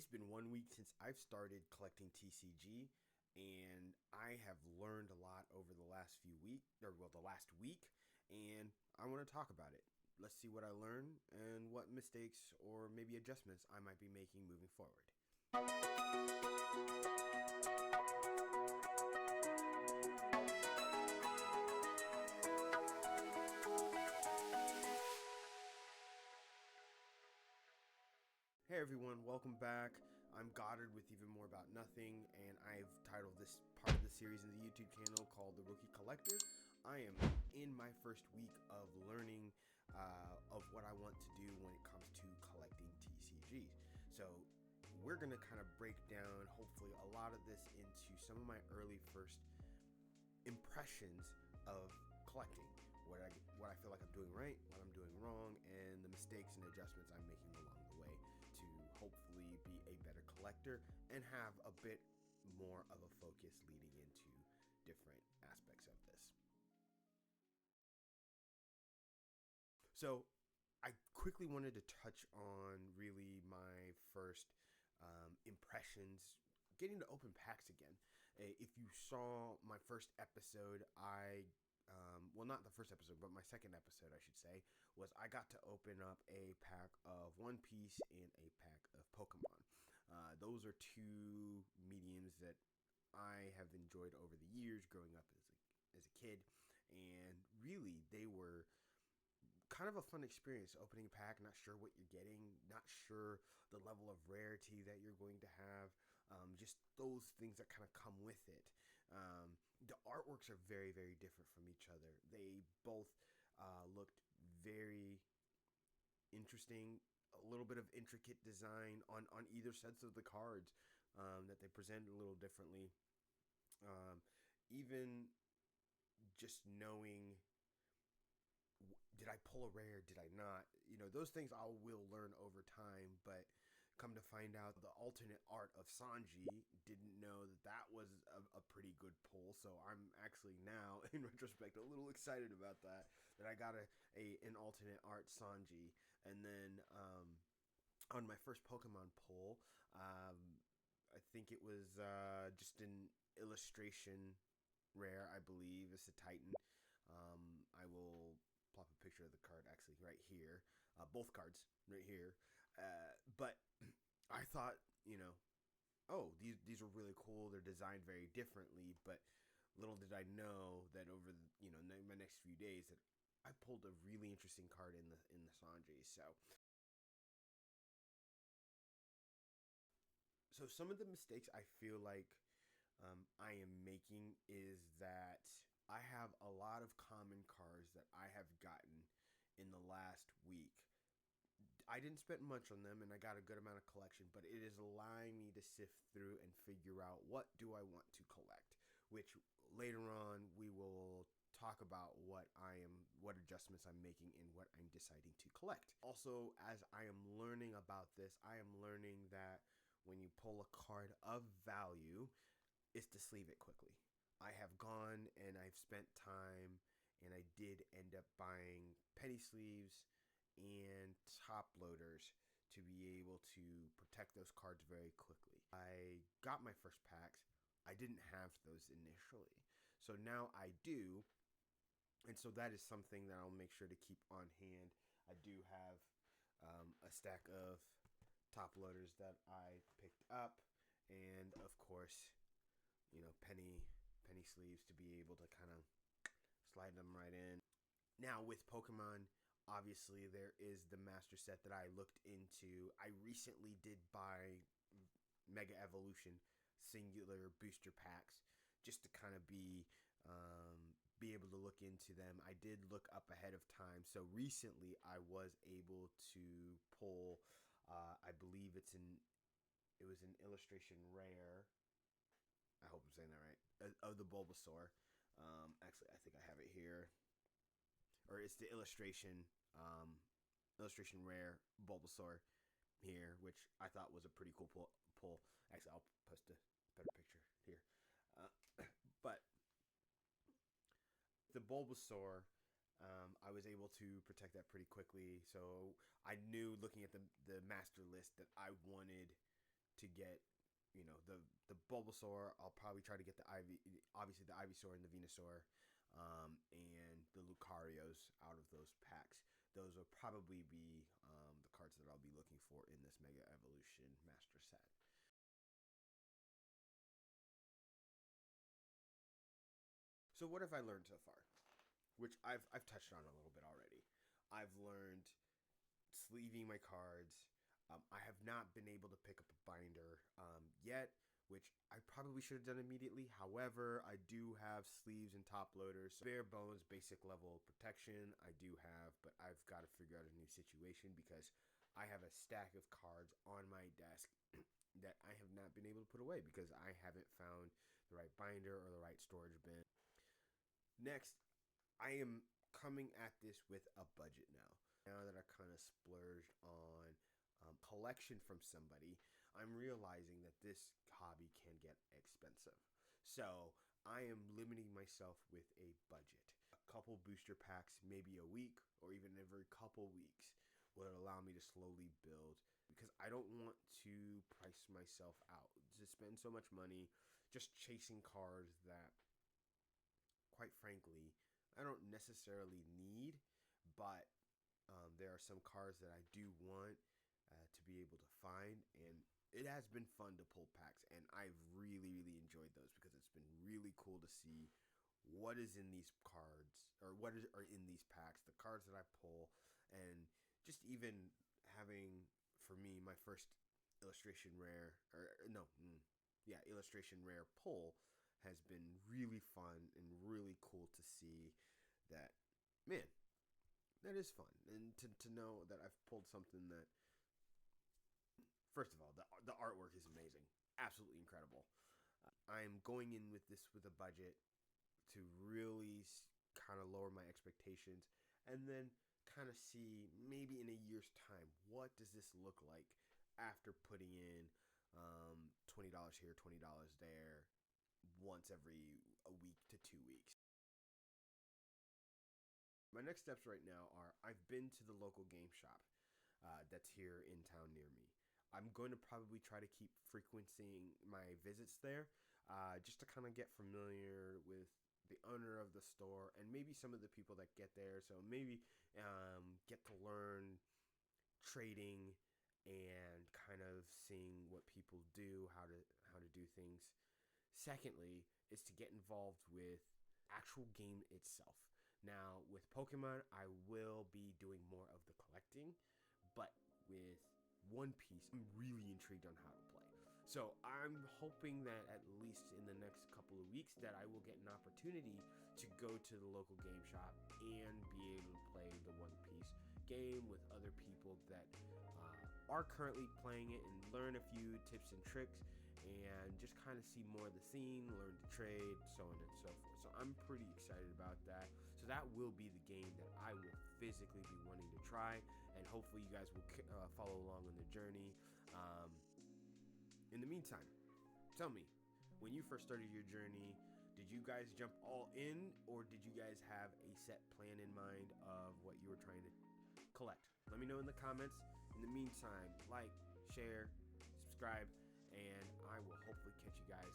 It's been 1 week since I've started collecting TCG, and I have learned a lot over the last few weeks, the last week, and I want to talk about it. Let's see what I learned and what mistakes or maybe adjustments I might be making moving forward. Hey everyone, welcome back. I'm Goddard with Even More About Nothing, and I've titled this part of the series in the YouTube channel called The Rookie Collector. I am in my first week of learning of what I want to do when it comes to collecting TCGs. So we're going to kind of break down, hopefully, a lot of this into some of my early first impressions of collecting, what I feel like I'm doing right, what I'm doing wrong, and the mistakes and adjustments I'm making along the way to hopefully be a better collector and have a bit more of a focus leading into different aspects of this. So I quickly wanted to touch on really my first impressions getting to open packs again. If you saw my first episode, well, not the first episode, but my second episode, I should say, was I got to open up a pack of One Piece and a pack of Pokemon. Those are two mediums that I have enjoyed over the years growing up as a kid, and really they were kind of a fun experience opening a pack, not sure what you're getting, not sure the level of rarity that you're going to have, just those things that kind of come with it. The artworks are very, very different from each other. They both looked very interesting, a little bit of intricate design on either sets of the cards that they presented a little differently. Even just knowing, did I pull a rare? Did I not? Those things I will learn over time, but come to find out the alternate art of Sanji, didn't know that was a pretty good pull. So I'm actually now, in retrospect, a little excited about that I got an alternate art Sanji. And then on my first Pokemon pull, I think it was just an illustration rare, I believe. It's a Titan. I will plop a picture of the card actually right here, both cards right here, but I thought, oh, these are really cool, they're designed very differently, but little did I know that over my next few days that I pulled a really interesting card in the Sanji. So some of the mistakes I feel like I am making is that I have a lot of common cards that I have gotten in the last week. I didn't spend much on them and I got a good amount of collection, but it is allowing me to sift through and figure out what do I want to collect, which later on we will talk about what adjustments I'm making and what I'm deciding to collect. Also, as I am learning about this, I am learning that when you pull a card of value, is to sleeve it quickly. I have gone and I've spent time, and I did end up buying penny sleeves and top loaders to be able to protect those cards very quickly. I got my first packs. I didn't have those initially. So now I do. And so that is something that I'll make sure to keep on hand. I do have a stack of top loaders that I picked up. And of course, penny sleeves to be able to kind of slide them right in. Now with Pokemon, obviously there is the master set that I looked into. I recently did buy Mega Evolution singular booster packs just to kind of be able to look into them. I did look up ahead of time. So recently I was able to pull, I believe it was an illustration rare. I hope I'm saying that right. Of the Bulbasaur. Actually, I think I have it here. Or it's the illustration rare Bulbasaur here, which I thought was a pretty cool pull. Actually, I'll post a better picture here. But the Bulbasaur, I was able to protect that pretty quickly. So I knew, looking at the master list, that I wanted to get, the Bulbasaur. I'll probably try to get obviously the Ivysaur and the Venusaur, and the Lucarios out of those packs. Those will probably be the cards that I'll be looking for in this Mega Evolution Master Set. So what have I learned so far? Which I've touched on a little bit already. I've learned sleeving my cards. I have not been able to pick up a binder yet, which I probably should have done immediately. However, I do have sleeves and top loaders. So bare bones, basic level protection I do have, but I've got to figure out a new situation because I have a stack of cards on my desk that I have not been able to put away because I haven't found the right binder or the right storage bin. Next, I am coming at this with a budget now. Now that I kind of splurged on collection from somebody, I'm realizing that this hobby can get expensive. So I am limiting myself with a budget. A couple booster packs, maybe a week or even every couple weeks, will allow me to slowly build because I don't want to price myself out to spend so much money just chasing cards that, quite frankly, I don't necessarily need, but there are some cards that I do want to be able to find, and it has been fun to pull packs, and I've really, really enjoyed those because it's been really cool to see what is in these cards or are in these packs, the cards that I pull, and just even having, for me, my first illustration rare, or no, yeah, illustration rare pull has been really fun and really cool to see that, man, that is fun. And to know that I've pulled something that, first of all, the artwork is amazing. Absolutely incredible. I'm going in with this with a budget to really kind of lower my expectations and then kind of see maybe in a year's time, what does this look like after putting in $20 here, $20 there, once every a week to 2 weeks. My next steps right now are I've been to the local game shop that's here in town near me. I'm going to probably try to keep frequenting my visits there just to kind of get familiar with the owner of the store and maybe some of the people that get there. So maybe get to learn trading and kind of seeing what people do, how to do things. Secondly, is to get involved with actual game itself. Now, with Pokemon, I will be doing more of the collecting, but with One Piece, I'm really intrigued on how to play. So I'm hoping that at least in the next couple of weeks that I will get an opportunity to go to the local game shop and be able to play the One Piece game with other people that are currently playing it and learn a few tips and tricks and just kind of see more of the scene, learn to trade, so on and so forth. So I'm pretty excited about that. So that will be the game that I will physically be wanting to try, and hopefully you guys will follow along on the journey. In the meantime, tell me, when you first started your journey, did you guys jump all in, or did you guys have a set plan in mind of what you were trying to collect? Let me know in the comments. In the meantime, like, share, subscribe, and I will hopefully catch you guys